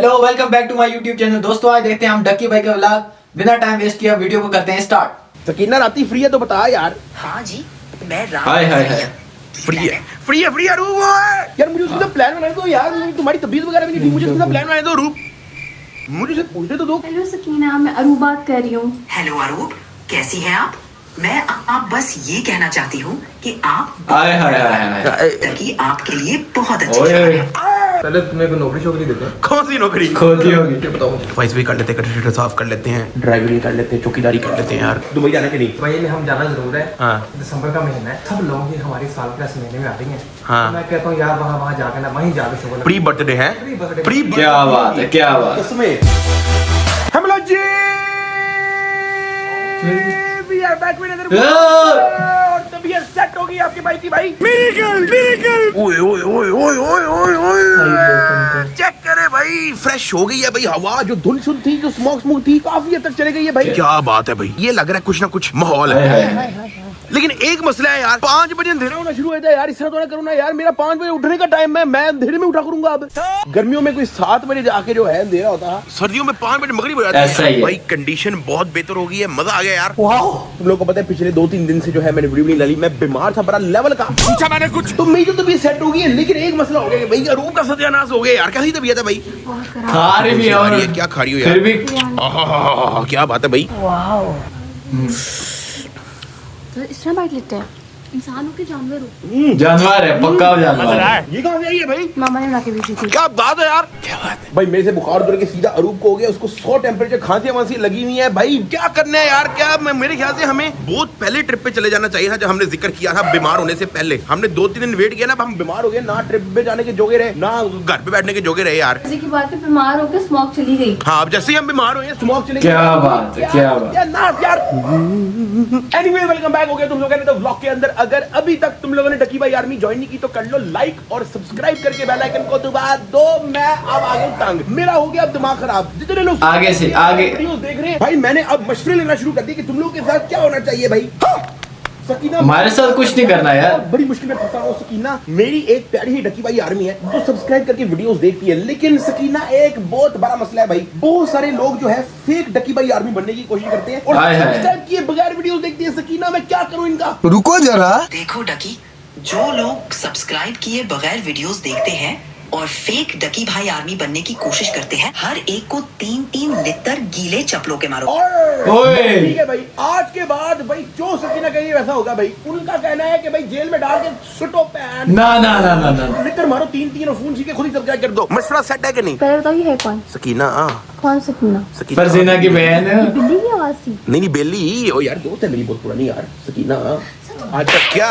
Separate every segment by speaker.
Speaker 1: Hello welcome back to my YouTube channel. दोस्तों आज देखते हैं हम डक्की भाई का व्लॉग। बिना टाइम वेस्ट किया वीडियो को करते हैं स्टार्ट।
Speaker 2: सकीना राती फ्री है तो बता यार।
Speaker 3: हाँ जी, मैं रात
Speaker 1: हाय हाय हाय
Speaker 2: फ्री है रूप यार। मुझे उसका प्लान बनाने दो यार। तुम्हारी तबीयत वगैरह भी नहीं ठीक, मुझे उसका प्लान बनाने दो रूप। मुझे से पूछने तो दो।
Speaker 4: हेलो सकीना, मैं अरूब बात कर रही हूँ।
Speaker 3: हेलो अरूप, कैसी हैं आप? मैं आप बस ये कहना चाहती हूँ कि आप
Speaker 1: हाय हाय हाय हाय
Speaker 3: डक्की आपके लिए बहुत अच्छी
Speaker 1: ओए
Speaker 3: खबर है।
Speaker 5: पहले तुम्हें कोई नौकरी शोकरी देते हैं?
Speaker 2: कौन सी नौकरी
Speaker 1: खोती होगी।
Speaker 5: ये बताओ मुझे।
Speaker 2: सफाई भी कर लेते हैं, कटर साफ कर लेते हैं, ड्राइविंग कर लेते हैं, चौकीदारी कर लेते हैं यार। दुबई जाना कि नहीं?
Speaker 5: भाई में हम जाना जरूर है।
Speaker 2: हाँ।
Speaker 5: दिसंबर का महीना है, सब लोग ही हमारी साल के इस महीने में आ रही हैं।
Speaker 2: हाँ।
Speaker 5: तो मैं कहता हूँ यार वहाँ जाकर ना वहीं जाकर शोभा
Speaker 2: प्री बर्थडे है। प्री
Speaker 1: क्या बात है, क्या बात है।
Speaker 2: कसमें हमला जी we are back with another और तबीयत सेट हो गई आपकी भाई की भाई। मिरेकल ओए ओए ओए ओए ओए ओए ओए चेक करे भाई, फ्रेश हो गई है भाई। हवा जो धुल शुद्ध थी, जो स्मोक थी, काफी हद तक चली गई है भाई। क्या बात है भाई, ये लग रहा है कुछ ना कुछ माहौल है। लेकिन एक मसला है यार, 5 बजे अंधेरा होना शुरू होता है यार। इस तरह तो ना करो ना यार, मेरा 5 बजे उठने का टाइम है, मैं अंधेरे में उठा करूंगा। अब गर्मियों में कोई 7 बजे जाके जो है अंधेरा होता है, सर्दियों में 5 बजे मगरिब हो जाती
Speaker 1: ऐसा ही
Speaker 2: है
Speaker 1: है।
Speaker 2: भाई। कंडीशन बहुत बेहतर हो गई है, मजा आ गया यार। तुम लोग को पता है पिछले 2-3 दिन से जो है मैंने वीडियो नहीं डाली। मैं बीमार था, बड़ा लेवल का। पूछा मैंने कुछ तो मेरी तो तबीयत सेट हो गई है, लेकिन एक मसला हो गया भाई, अरूप का सत्यानाश हो गया यार। कैसी तबीयत है भाई?
Speaker 1: खा रही भी है और
Speaker 2: क्या खा रही हो यार?
Speaker 1: फिर भी
Speaker 2: क्या बात है भाई।
Speaker 4: तो इस तरह बाइट लेते हैं, इंसान हो के जानवर हो।
Speaker 1: जानवर है, पक्का जानवर है।
Speaker 2: ये कहाँ से आई है भाई?
Speaker 4: मामा ने बना के भेजी थी।
Speaker 2: क्या बात है यार, क्या बात है भाई। मेरे से बुखार उतर के सीधा अरूप को हो गया, उसको 100 टेम्परेचर खांसी वांसी लगी हुई है भाई। क्या करना है यार? क्या मेरे ख्याल से हमें बहुत पहले ट्रिप पे चले जाना चाहिए था, जब हमने जिक्र किया था बीमार होने से पहले। हमने 2-3 दिन वेट किया ना, अब हम बीमार हो गए ना। ट्रिप पे जाने के जोगे रहे ना, घर पे बैठने के जोगे रहे यार।
Speaker 4: किसी की बात पे बीमार होकर स्मोक चली गई।
Speaker 2: हाँ, अब जैसे ही हम बीमार हुए स्मोक चले गए।
Speaker 1: क्या बात है, क्या बात
Speaker 2: यार। एनीवे वेलकम बैक हो गया तुम लोगों ने तो व्लॉग के अंदर। अगर अभी तक तुम लोगों ने डक्की भाई आर्मी ज्वाइन नहीं की तो कर लो लाइक और सब्सक्राइब करके बेल आइकन को दबा दो। मैं अब आ गया तंग, मेरा हो गया अब दिमाग खराब। जितने लोग
Speaker 1: आगे से आगे
Speaker 2: वीडियो देख रहे हैं भाई, मैंने अब मशवरे लेना शुरू कर दिए कि तुम लोगों के साथ क्या होना चाहिए भाई। सकीना
Speaker 1: हमारे साथ कुछ नहीं करना यार।
Speaker 2: बड़ी मुश्किल में फंसा हूं। सकीना मेरी एक प्यारी ही डक्की भाई आर्मी है जो सब्सक्राइब करके वीडियोस देखती है, लेकिन सकीना एक बहुत बड़ा मसला है भाई। बहुत सारे लोग जो है फेक डक्की भाई आर्मी बनने की कोशिश करते हैं और
Speaker 1: हाय हाय।
Speaker 2: सब्सक्राइब किए बगैर वीडियोस देखती है। सकीना मैं क्या करूं इनका?
Speaker 5: रुको जरा।
Speaker 3: देखो डकी, जो लोग सब्सक्राइब किए बगैर वीडियोस देखते हैं और फेक डकी भाई आर्मी बनने की कोशिश करते हैं, हर एक को 3-3 लिटर गीले चप्पलों के मारो।
Speaker 1: ओए।
Speaker 2: ठीक है भाई, आज के बाद भाई जो सकीना कहेगी वैसा होगा भाई। उनका कहना है कि भाई जेल में डाल के सुटो पैन
Speaker 1: ना ना ना ना ना
Speaker 2: लिटर मारो 3-3 और फोन के खुद ही सब्सक्राइब कर दो। मशवरा सेट है कि नहीं?
Speaker 4: पहले बताओ ये है कौन?
Speaker 2: सकीना
Speaker 4: कौन सकीना?
Speaker 1: फरजीना की बहन है।
Speaker 4: बिल्ली की आवाज थी।
Speaker 2: नहीं बेली, ओ यार दोस्त है मेरी बहुत पुरानी यार। सकीना आज तक क्या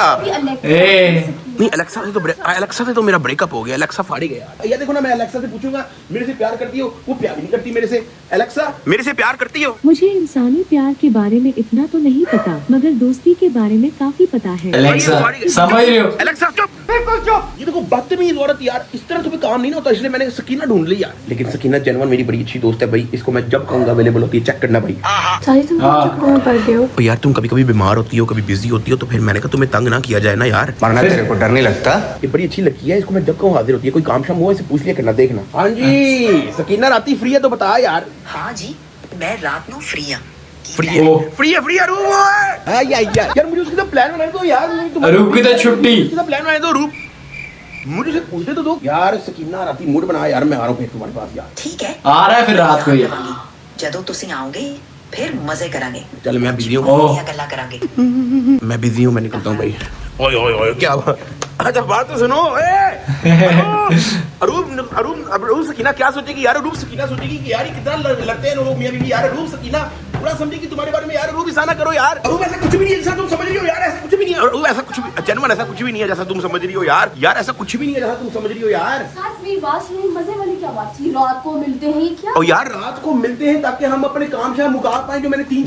Speaker 2: नहीं, अलेक्सा से तो मेरा ब्रेकअप हो गया। अलेक्सा फाड़ी गया यार। देखो ना, मैं अलेक्सा से पूछूंगा मेरे से प्यार करती हो, वो प्यार नहीं करती मेरे से। अलेक्सा मेरे से प्यार करती हो?
Speaker 6: मुझे इंसानी प्यार के बारे में इतना तो नहीं पता, मगर दोस्ती के बारे में काफी पता है।
Speaker 1: अलेक्सा समझ रही हो?
Speaker 2: अलेक्सा चुप, बिल्कुल चुप। ये देखो बदतमीज औरत यार, इस तरह तुम्हें काम नहीं ना होता, इसलिए मैंने सकीना ढूंढ ली यार। लेकिन सकीना जेन्युइन मेरी बड़ी अच्छी दोस्त है भाई। इसको मैं जब कहूंगा अवेलेबल होती है, चेक करना भाई।
Speaker 4: सारी तुम चक्करों में पड़ गए हो।
Speaker 2: यार तुम कभी कभी बीमार होती हो, कभी बिजी होती हो, तो फिर मैंने कहा तुम्हें तंग ना किया जाए ना यार।
Speaker 5: मरना तेरे को डर नहीं लगता?
Speaker 2: ये बड़ी अच्छी लड़की है, इसको मैं जब कहूँ हाजिर होती है। कोई काम शाम हुआ इसे पूछ लिया करना, देखना। हाँ जी सकीना राती फ्री है तो बता यार।
Speaker 3: हाँ जी, मैं रात में फ्री हूँ।
Speaker 2: फ्री है यार। मुझे उसके साथ प्लान बनाने दो यार।
Speaker 1: अरूप की तो छुट्टी।
Speaker 2: उसके साथ प्लान बनाने दो रूप। मुझे से पूछते तो दो यार। सकीना राती मूड बना यार, मैं आ रहा हूँ फिर तुम्हारे पास यार।
Speaker 3: ठीक है,
Speaker 1: आ रहा है फिर रात को ये।
Speaker 3: जदों तुसी आओगे फिर मजे करांगे।
Speaker 2: चल मैं बिजी हूँ,
Speaker 1: ओह।
Speaker 3: गल्ला करांगे।
Speaker 2: मैं बिजी हूँ, मैं निकलता हूँ भाई। ओए ओए ओए क्या अच्छा बात तो सुनो। अरूप सकीना क्या सोचेगी यार? अरूप सकीना सोचेगी कि यार ये कितना लगते हैं लोग मियां बीवी यार। अरूप सकीना पूरा समझेगी तुम्हारे बारे में यार। अरूप ऐसा ना करो यार। अरूप ऐसा कुछ भी नहीं है जैसा तुम समझ रही हो यार। ऐसा कुछ भी नहीं है अरूप, ऐसा कुछ भी जेन्युइन ऐसा कुछ भी नहीं है जैसा तुम समझ रही हो यार। यार ऐसा कुछ भी नहीं है जैसा तुम समझ रही हो यार।
Speaker 4: साथ मेरी बात सुनी, मजे वाली क्या बात थी? रात को मिलते हैं, ये क्या?
Speaker 2: और यार रात को मिलते हैं ताकि हम अपने काम शाम मुका पाए। जो मैंने 3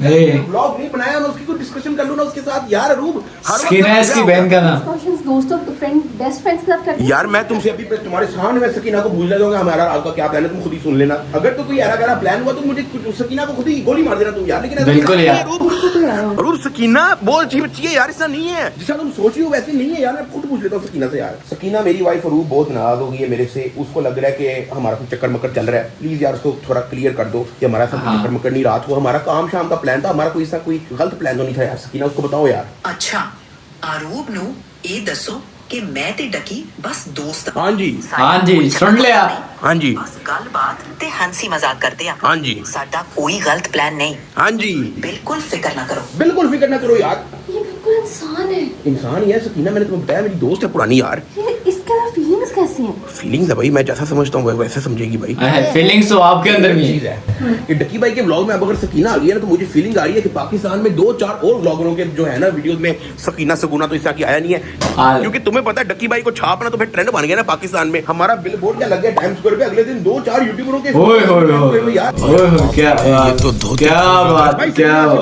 Speaker 2: व्लॉग नहीं बनाया, मैं उसकी कोई डिस्कशन कर लूं ना उसके साथ यार। अरूप
Speaker 1: स्किन है इसकी बहन का नाम।
Speaker 4: Discussions दोस्तों फ्रेंड बेस्ट फ्रेंड्स के साथ करते हैं।
Speaker 2: यार मैं तुमसे अभी तुम्हारे सामने मैं सकीना को पूछ लेता हूँ हमारा आपका क्या प्लान है, तुम खुद ही सुन लेना। अगर तो कोई ऐरा गैरा प्लान हुआ तो मुझे सकीना को खुद ही गोली मार देना तुम यार। लेकिन
Speaker 1: बिल्कुल यार।
Speaker 2: अरूप सकीना बहुत अच्छी बच्ची है यार, ऐसा नहीं है जैसा तुम सोच रही हो वैसे नहीं है यार। मैं खुद पूछ लेता हूँ सकीना से यार। सकीना मेरी वाइफ अरूप बहुत नाराज हो गई है मेरे से, उसको लग रहा है कि हमारा कुछ चक्कर मक्कर चल रहा है। प्लीज यार उसको थोड़ा क्लियर कर दो कि हमारा सब चक्कर मक्कर नहीं, रात को हमारा काम शाम का प्लान था, हमारा कोई ऐसा कोई गलत प्लान तो नहीं था यार। सकीना उसको बताओ यार।
Speaker 3: अच्छा आरूप नु ये दसो कि मैं ते डकी बस दोस्त
Speaker 2: हाँ जी
Speaker 1: हाँ जी, सुन लिया।
Speaker 2: हाँ जी
Speaker 3: बस गलबात ते हंसी मजाक करते हैं।
Speaker 2: हाँ जी
Speaker 3: साडा कोई गलत प्लान नहीं।
Speaker 2: हाँ जी
Speaker 3: बिल्कुल फिक्र ना करो।
Speaker 2: बिल्कुल फिक्र ना करो यार।
Speaker 4: ये बिल्कुल इंसान है।
Speaker 2: इंसान ही है सकीना, मैंने तुम्हें बताया मेरी दोस्त है पुरानी यार।
Speaker 4: ये इसके अंदर फीलिंग्स कैसी हैं?
Speaker 2: फीलिंग्स है भाई, मैं जैसा समझता हूँ वैसे समझेगी भाई।
Speaker 1: फीलिंग्स तो आपके अंदर भी
Speaker 2: चीज है कि डकी भाई के व्लॉग में अब अगर सकीना आ गई है ना तो मुझे फीलिंग आ रही है कि पाकिस्तान में 2-4 और व्लॉगरों के जो है ना वीडियोस में सकीना सगुना तो इसका आया नहीं है। क्योंकि तुम्हें पता है डकी भाई को छापना तो फिर ट्रेंड बन गया ना पाकिस्तान में। हमारा बिलबोर्ड क्या लग गया टाइम स्क्वायर पे, अगले दिन 2-4 यूट्यूबरों के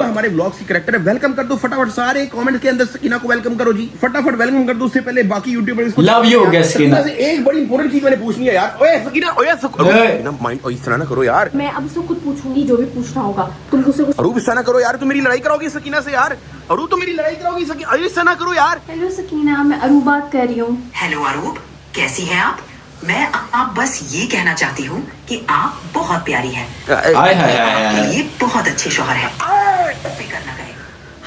Speaker 2: हमारे व्लॉग्स की कैरेक्टर है। वेलकम कर दो फटाफट सारे कमेंट के अंदर सकीना को वेलकम करो जी, फटाफट वेलकम कर दो। उससे पहले बाकी यूट्यूबर्स को
Speaker 1: लव यू सकीना
Speaker 2: से एक बड़ी इंपॉर्टेंट चीज मैंने पूछनी है यार। ओए सकीना सकीना माइंड इस तरह ना करो यार।
Speaker 4: मैं अब उससे खुद पूछूंगी जो भी पूछना होगा। तुम मुझसे कुछ
Speaker 2: अरूप इस तरह करो यार, तुम मेरी लड़ाई कराओगी सकीना से यार। अरूप तो मेरी लड़ाई कराओगी सकीना, इस तरह करो यार।
Speaker 4: हेलो सकीना, मैं अरूप बात कर रही हूँ।
Speaker 3: हेलो आरूप, कैसी हैं आप? मैं आप बस ये कहना चाहती हूँ कि आप बहुत प्यारी हैं। आपके लिए बहुत अच्छे शौहर हैं। फिक्र न करें,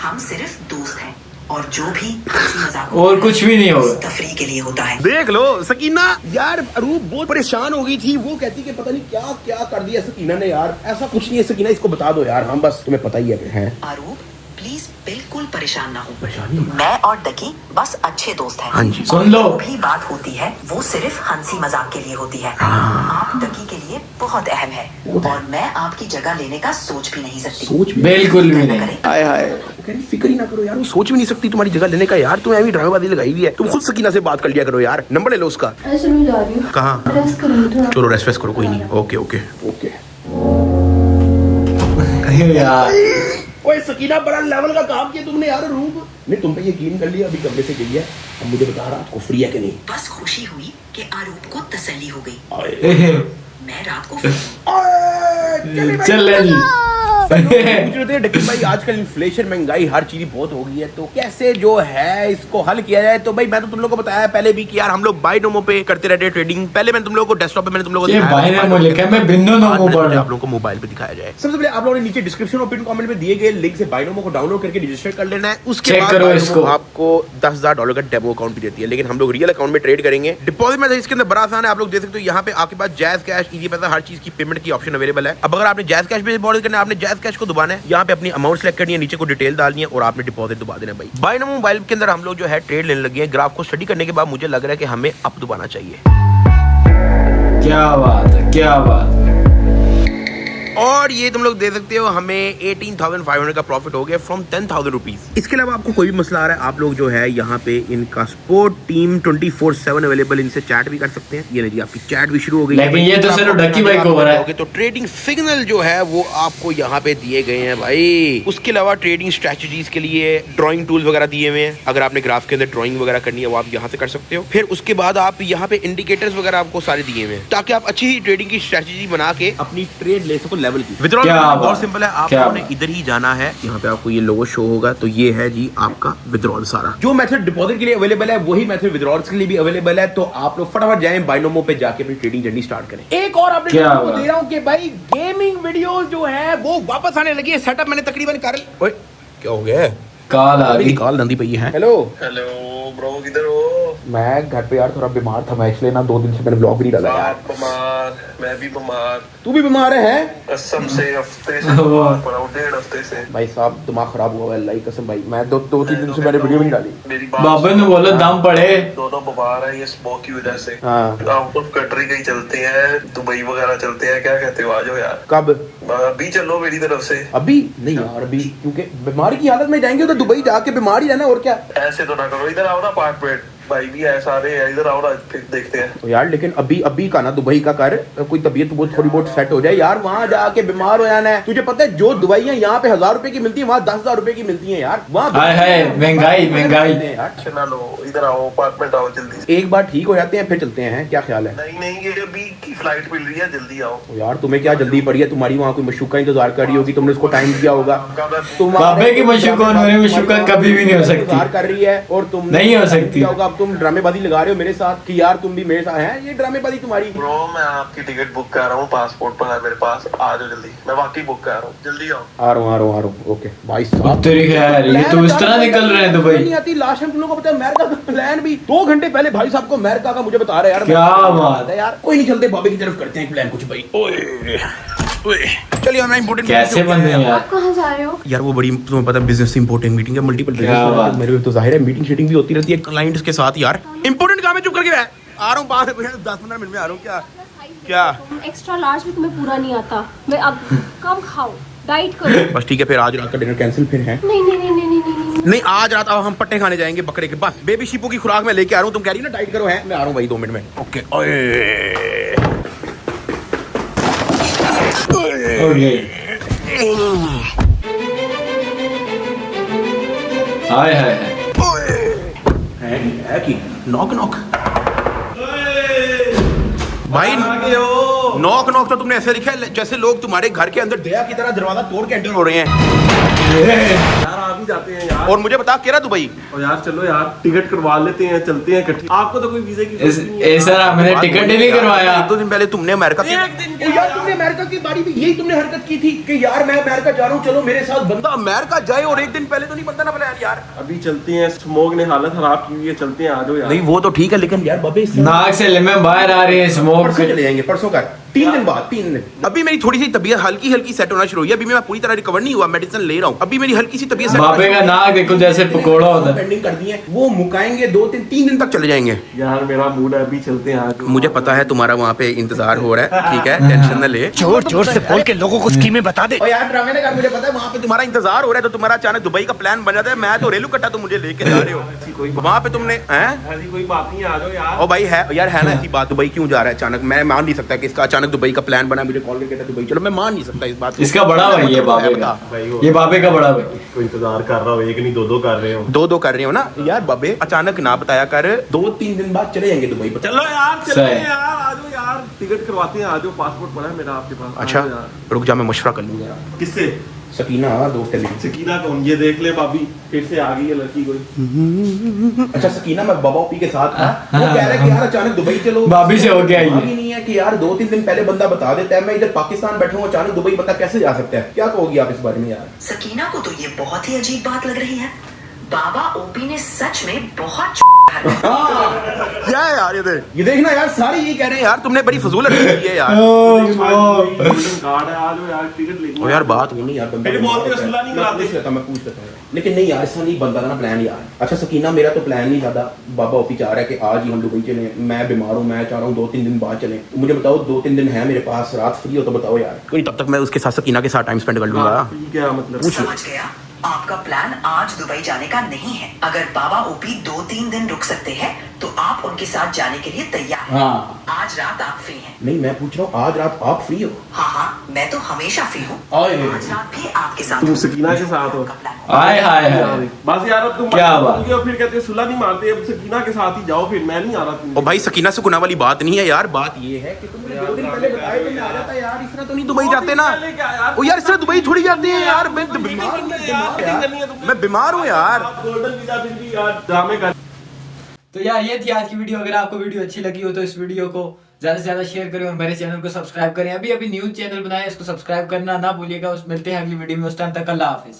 Speaker 3: हम सिर्फ दोस्त हैं और जो भी हंसी मजाक
Speaker 1: और कुछ भी नहीं होगा,
Speaker 3: तफरी के लिए होता है।
Speaker 2: देख लो सकीना यार, अरूप बहुत परेशान हो गई थी, वो कहती कि पता नहीं क्या क्या कर दिया सकीना ने यार। ऐसा कुछ नहीं है सकीना, इसको बता दो यार, हम बस तुम्हें पता ही है।
Speaker 3: आरूप प्लीज बिल्कुल परेशान ना हो।
Speaker 2: परेशानी
Speaker 3: मैं और डकी बस अच्छे दोस्त हैं।
Speaker 2: हाँ जी
Speaker 1: सुन लो।
Speaker 3: जो भी बात होती है वो सिर्फ हंसी मजाक के लिए होती है। आप डकी के लिए बहुत अहम है और मैं आपकी जगह लेने का सोच भी नहीं सकती।
Speaker 2: सोच भी
Speaker 1: बिल्कुल भी
Speaker 3: फिक्र न
Speaker 1: नहीं।
Speaker 3: करें।
Speaker 2: हाय हाय कह रही फिक्र ही ना करो यार, वो सोच भी नहीं सकती तुम्हारी जगह लेने का यार। तुम्हें अभी ड्रामेबाजी लगाई हुई है, तुम खुद सकीना से बात कर लिया करो यार। नंबर ले लो उसका।
Speaker 4: ऐसे मैं जा रही हूँ।
Speaker 2: कहाँ?
Speaker 4: रेस्ट करूँगी थोड़ा।
Speaker 2: चलो रेस्ट करो, कोई नहीं। Okay okay okay.
Speaker 1: यार
Speaker 2: ओए सकीना बड़ा लेवल का काम किया तुमने यार। रूप नहीं तुम पे यकीन कर लिया, अभी कमरे से गई है, अब मुझे बता रात को फ्री है कि नहीं।
Speaker 3: बस खुशी हुई कि आरूप को तसल्ली हो गई। मैं रात को
Speaker 1: चल जी।
Speaker 2: पूछ रहे थे डकी भाई आजकल इन्फ्लेशन महंगाई हर चीज बहुत हो गई है, तो कैसे जो है इसको हल किया जाए। तो भाई मैं तो तुम लोगों को बताया पहले भी कि यार हम लोग बाइनोमो पे करते रहते हैं ट्रेडिंग। पहले मैंने तुम लोगों को डेस्कटॉप पे मैंने तुम लोगों को
Speaker 1: बाइनोमो लिखा है, मैं बिनोमो पढ़ रहा हूं।
Speaker 2: आप लोगों को मोबाइल पे दिखाया जाए। सबसे पहले आप लोगों ने नीचे डिस्क्रिप्शन और पिन कमेंट में दिए गए लिंक से बाइनोमो को डाउनलोड करके रजिस्टर कर लेना है। उसके बाद बाइनोमो आपको $10,000 का डेमो अकाउंट भी देती है, लेकिन हम लोग रियल अकाउंट में ट्रेड करेंगे। डिपॉजिट में इसके अंदर बड़ा आसान है, आप लोग देख सकते हो यहाँ पे आपके पास जैज कैश, इजी पैसा, हर चीज की पेमेंट की ऑप्शन अवेलेबल है। अब अगर आपने जैज कैश पे डिपॉजिट करना है, आपने जैज कैश को दबाना है, यहाँ पे अपनी अमाउंट सेलेक्ट करनी है, नीचे को डिटेल डालनी है और आपने डिपॉजिट दबा देना है। भाई बाइनोमो मोबाइल के अंदर हम लोग जो है ट्रेड लेने लगे हैं। ग्राफ को स्टडी करने के बाद मुझे लग रहा है कि हमें अप दबाना चाहिए।
Speaker 1: क्या बात है, क्या बात।
Speaker 2: और ये तुम लोग दे सकते हो, हमें 18,500 का प्रॉफिट हो गया फ्रॉम 10,000 रुपीज। इसके अलावा आपको कोई भी मसला आ रहा है, आप लोग जो है यहाँ पे इनका सपोर्ट टीम 24/7 अवेलेबल, इनसे चैट भी कर सकते हैं। ये नहीं जी आपकी चैट भी शुरू हो गई,
Speaker 1: लेकिन ये तो सिर्फ डकी भाई को हो रहा है।
Speaker 2: तो ट्रेडिंग सिग्नल जो है वो आपको यहाँ पे दिए गए हैं भाई। उसके अलावा ट्रेडिंग स्ट्रेटजीज के लिए ड्रॉइंग टूल्स वगैरह दिए हुए हैं। अगर आपने ग्राफ के अंदर ड्रॉइंग वगैरह करनी है वो आप यहाँ से कर सकते हो। फिर उसके बाद आप यहाँ पे इंडिकेटर्स वगैरह आपको सारे दिए हुए हैं, ताकि आप अच्छी ही ट्रेडिंग की स्ट्रेटजी बना के अपनी ट्रेड ले सको लेवल की। विड्रॉल बहुत सिंपल है, आप लोगों ने इधर ही जाना है, यहाँ पे आपको ये लोगो शो होगा, तो ये है जी आपका विड्रॉल। सारा जो मेथड डिपॉजिट के लिए अवेलेबल है वही मेथड विड्रॉल्स के लिए भी अवेलेबल है। तो आप लोग फटाफट जाएं बाइनोमो पे जाके अपनी ट्रेडिंग जर्नी स्टार्ट करें। एक और अपडेट आपको दे रहा हूँ कि भाई गेमिंग वीडियोस जो है वो वापस आने लगी है। सेटअप मैंने तकरीबन कर, ओए क्या हो गया,
Speaker 1: कॉल आ गई,
Speaker 2: कॉल नंदी पई है। हेलो
Speaker 7: हेलो ब्रो, किधर हो?
Speaker 2: मैं घर पे यार थोड़ा बीमार था मैं, इसलिए ना 2 दिन से मैंने व्लॉग नहीं डाला यार।
Speaker 7: बीमार, मैं भी बीमार।
Speaker 2: तू भी बीमार है?
Speaker 7: कसम से हफ्ते से बीमार पड़ा हूं, 1.5 हफ्ते से।
Speaker 2: भाई साहब दिमाग खराब हुआ है अल्लाह की कसम। भाई मैं 2-3 दिन से मैंने वीडियो भी नहीं डाली।
Speaker 7: मेरी
Speaker 1: बाबा ने बोला दाम पड़े,
Speaker 7: दोनों बीमार है ये स्मोक की वजह से।
Speaker 2: हाँ।
Speaker 7: आउट ऑफ कंट्री कहीं चलते हैं, दुबई वगैरह चलते हैं, क्या कहते हो? आ जाओ यार।
Speaker 2: कब?
Speaker 7: अभी चलो मेरी तरफ से।
Speaker 2: अभी नहीं यार, अभी क्योंकि बीमारी की हालत में जाएंगे तो दुबई जाके बीमार ही रहना, और क्या।
Speaker 7: ऐसे तो ना करो, इधर आओ ना अपार्टमेंट। भाई भी है सारे है, इधर आओ ना फिर देखते हैं।
Speaker 2: तो यार लेकिन अभी का ना दुबई का कर, कोई तबीयत बहुत थोड़ी बहुत सेट हो जाए यार, वहाँ जाके बीमार हो जाना है। तुझे पता है जो दवाइयाँ यहाँ पे 1000 रुपए की मिलती है, वहाँ 10,000 रुपए की मिलती है यार। वहाँ
Speaker 1: महंगाई
Speaker 2: यार।
Speaker 7: चला लो, इधर आओ, अपार्टमेंट आओ जल्दी से।
Speaker 2: एक बार ठीक हो जाते हैं फिर चलते हैं, क्या ख्याल है?
Speaker 7: नहीं ये अभी की फ्लाइट मिल रही है, जल्दी आओ।
Speaker 2: यार तुम्हें क्या जल्दी पड़ी है? तुम्हारी वहाँ कोई मशूका इंतजार कर रही होगी, तुमने उसको टाइम दिया होगा।
Speaker 1: बाबे की मशूका और मेरी मशूका कभी भी नहीं हो सकती,
Speaker 2: इंतजार कर रही है और तुम
Speaker 1: नहीं हो सकती
Speaker 2: होगा। अब तुम ड्रामेबाजी लगा रहे हो मेरे साथ कि यार तुम भी मेरे साथ हैं, ये ड्रामेबाजी तुम्हारी।
Speaker 7: ब्रो मैं आपकी टिकट बुक कर रहा हूँ, पासपोर्ट पड़ा है मेरे पास, आ जाओ जल्दी, मैं वाकई बुक कर रहा हूँ, जल्दी आओ।
Speaker 2: आ रहा हूँ। ओके भाई साहब,
Speaker 1: तेरी खैर, ये तो इस तरह निकल रहे हैं दुबई।
Speaker 2: नहीं आती लास्ट टाइम तुम लोगों को पता है अमेरिका का प्लान भी 2 घंटे पहले भाई साहब को अमेरिका का मुझे बता रहे यार।
Speaker 1: क्या बात
Speaker 2: है यार, कोई नहीं, चलते बाबे की तरफ करते हैं प्लान कुछ भाई। चलिए मैं इंपोर्टेंट
Speaker 1: कैसे बन रहे हैं यार?
Speaker 4: आप कहाँ जा रहे हो?
Speaker 2: यार वो बड़ी तुम्हें पता है बिजनेस इंपोर्टेंट मीटिंग है, मल्टीपल बिजनेस, मेरे तो जाहिर है मीटिंग शीटिंग भी होती रहती है क्लाइंट्स के साथ यार। इंपोर्टेंट काम है, चुप करके बैठ। आ रहा हूँ 10-15 मिनट में आ रहा हूँ। क्या
Speaker 4: एक्स्ट्रा लार्ज भी तुम्हें पूरा नहीं आता। मैं अब कम खाओ, डाइट करो।
Speaker 2: बस ठीक है, फिर आज रात का डिनर कैंसिल फिर है।
Speaker 4: नहीं,
Speaker 2: आज रात अब हम पट्टे खाने जाएंगे बकरे के। बस बेबी शिपो की खुराक मैं लेके आ रहा हूँ, तुम कह रही ना डाइट करो है, मैं आ रहा हूँ भाई 2 मिनट में। ओके
Speaker 1: हाय
Speaker 2: है कि नॉक भाई, नॉक तो तुमने ऐसे लिखा है जैसे लोग तुम्हारे घर के अंदर दया की तरह दरवाजा तोड़ के एंटर हो रहे हैं
Speaker 7: यार आप ही जाते हैं यार।
Speaker 2: और मुझे बता केरा दुबई।
Speaker 7: और यार चलो यार, टिकट करवा लेते हैं, चलते हैं इकट्ठे। आपको तो कोई वीजे की जरूरत नहीं है।
Speaker 1: सर मैंने टिकट ही नहीं करवाया।
Speaker 2: 2 दिन पहले तुमने अमेरिका यार तुमने अमेरिका की बारी में यही तुमने हरकत की थी कि यार मैं अमेरिका जा रहा हूँ, चलो मेरे साथ। बंदा अमेरिका जाए और 1 दिन पहले तो नहीं बनता ना प्लान यार।
Speaker 7: अभी चलते हैं, स्मोक ने हालत खराब की हुई है, चलते हैं, आ जाओ यार।
Speaker 2: नहीं वो तो ठीक है, लेकिन यार बबे
Speaker 1: नाक से लिम्बे बाहर आ रही है स्मोक।
Speaker 2: परसों चले जाएंगे, परसों का 3 दिन बाद 3 दिन। अभी मेरी थोड़ी सी तबीयत हल्की सेट होना शुरू हुई है, अभी मैं पूरी तरह रिकवर नहीं हुआ, मेडिसिन ले रहा हूँ। अभी मेरी हल्की सी तबीयत
Speaker 1: बाबे का नाक देखो जैसे पकोड़ा होता है।
Speaker 2: पेंडिंग कर दी है, वो मुकाएंगे 2-3 दिन तक चले जाएंगे
Speaker 7: यार। मेरा मूड है, अभी चलते हैं आज।
Speaker 2: मुझे पता है तुम्हारा वहाँ पे इंतजार हो रहा है, ठीक है, टेंशन न ले।
Speaker 5: जोर से बोल के लोगों को स्कीमें बता दे।
Speaker 2: और यार ड्रामे का मुझे पता है वहाँ पे तुम्हारा इंतजार हो रहा है, तो तुम्हारा अचानक दुबई का प्लान बन जाता है। मैं तो रेलू कट्टा तुम मुझे लेके जा रहे हो वहाँ पे, तुमने
Speaker 7: ऐसी कोई बात नहीं, आ जाओ यार।
Speaker 2: ओ भाई है यार, है ना ऐसी बात। दुबई क्यों जा रहा है अचानक? मैं मान नहीं सकता कि इसका अचानक दुबई का प्लान बना, मुझे कॉल करके दुबई चलो, मैं मान नहीं सकता इस बात को।
Speaker 1: इसका बड़ा भाई है बाबे का, ये बाबे का बड़ा भाई।
Speaker 7: कोई इंतजार कर रहा हो, 1 नहीं 2 कर रहे हो।
Speaker 2: 2 कर रहे हो ना यार बाबे, अचानक ना बताया कर। 2-3 दिन बाद चले जाएंगे दुबई।
Speaker 7: चलो यार, चलते हैं यार, आ जाओ यार, टिकट करवाते हैं, आ जाओ। पासपोर्ट पड़ा है मेरा आपके पास।
Speaker 2: अच्छा रुक जा, मैं मशवरा कर लूंगा।
Speaker 7: किससे?
Speaker 2: सकीना दोस्त है।
Speaker 7: सकीना कौन? ये देख ले भाभी, फिर से आ गई है लड़की कोई।
Speaker 2: अच्छा सकीना, मैं बाबा ओपी के साथ था, वो कह रहा है कि यार अचानक दुबई चलो।
Speaker 1: भाभी से हो गया ये
Speaker 2: नहीं है कि यार 2-3 दिन पहले बंदा बता देता है। मैं इधर पाकिस्तान बैठा हूँ, अचानक दुबई बता कैसे जा सकता है? क्या कहोगी आप इस बारे में यार?
Speaker 3: सकीना को तो ये बहुत ही अजीब बात लग रही है। बाबा ओपी ने सच में बहुत
Speaker 2: क्या है यार ये देखना यार, सारे यही कह रहे हैं यार तुमने बड़ी फजूल हरकत की है यार।
Speaker 7: कार्ड है, आ जाओ यार, टिकट लेनी।
Speaker 2: ओ यार बात नहीं यार, बंदा
Speaker 7: बोलते हो रसगुल्ला नहीं कराते।
Speaker 2: मैं पूछ लेता हूँ, लेकिन नहीं यार ऐसा नहीं बनता ना प्लान यार। अच्छा सकीना, मेरा तो प्लान नहीं ज्यादा। बाबा ओपी चाह रहा है कि आज ही हम दुबई चले, मैं बीमार हूँ, मैं चाह रहा हूँ 2-3 दिन बाद चले। मुझे बताओ 2-3 दिन है मेरे पास, रात फ्री हो तो बताओ यार, कोई तब तक मैं उसके साथ सकीना के साथ टाइम स्पेंड कर लूंगा।
Speaker 7: क्या मतलब?
Speaker 3: समझ गया, आपका प्लान आज दुबई जाने का नहीं है। अगर बाबा ओपी 2-3 दिन रुक सकते हैं तो आप उनके साथ जाने के लिए तैयार हैं। आज रात आप फ्री हैं?
Speaker 2: नहीं मैं पूछ रहा हूँ आज रात आप फ्री हो?
Speaker 3: हाँ, मैं तो हमेशा फ्री हूँ। आज रात भी आपके साथ।
Speaker 7: तुम सकीना के साथ हो?
Speaker 1: हाय हाय हाय,
Speaker 7: बस यार अब तुम
Speaker 1: क्या बात?
Speaker 7: फिर कहते हैं सुलह नहीं मारते, अब सकीना के साथ ही जाओ, फिर मैं नहीं आ रहा।
Speaker 2: ओ भाई सकीना से गुनाह वाली बात नहीं है यार, बात ये है कि तुम मुझे 2 दिन पहले बताए तो मैं आ जाता यार। इस तरह तो नहीं दुबई जाते ना। ओ यार इस तरह दुबई थोड़ी जाते हैं यार, मैं बीमार हूँ यार।
Speaker 7: गोल्डन वीजा फिर भी यार ड्रामे कर।
Speaker 1: तो यार ये थी आज की वीडियो। अगर आपको वीडियो अच्छी लगी हो तो इस वीडियो को ज्यादा से ज्यादा शेयर करें और मेरे चैनल को सब्सक्राइब करें। अभी न्यूज चैनल बनाया, इसको सब्सक्राइब करना ना भूलिएगा। मिलते हैं अगली वीडियो में, उस टाइम तक अल्लाह हाफिज।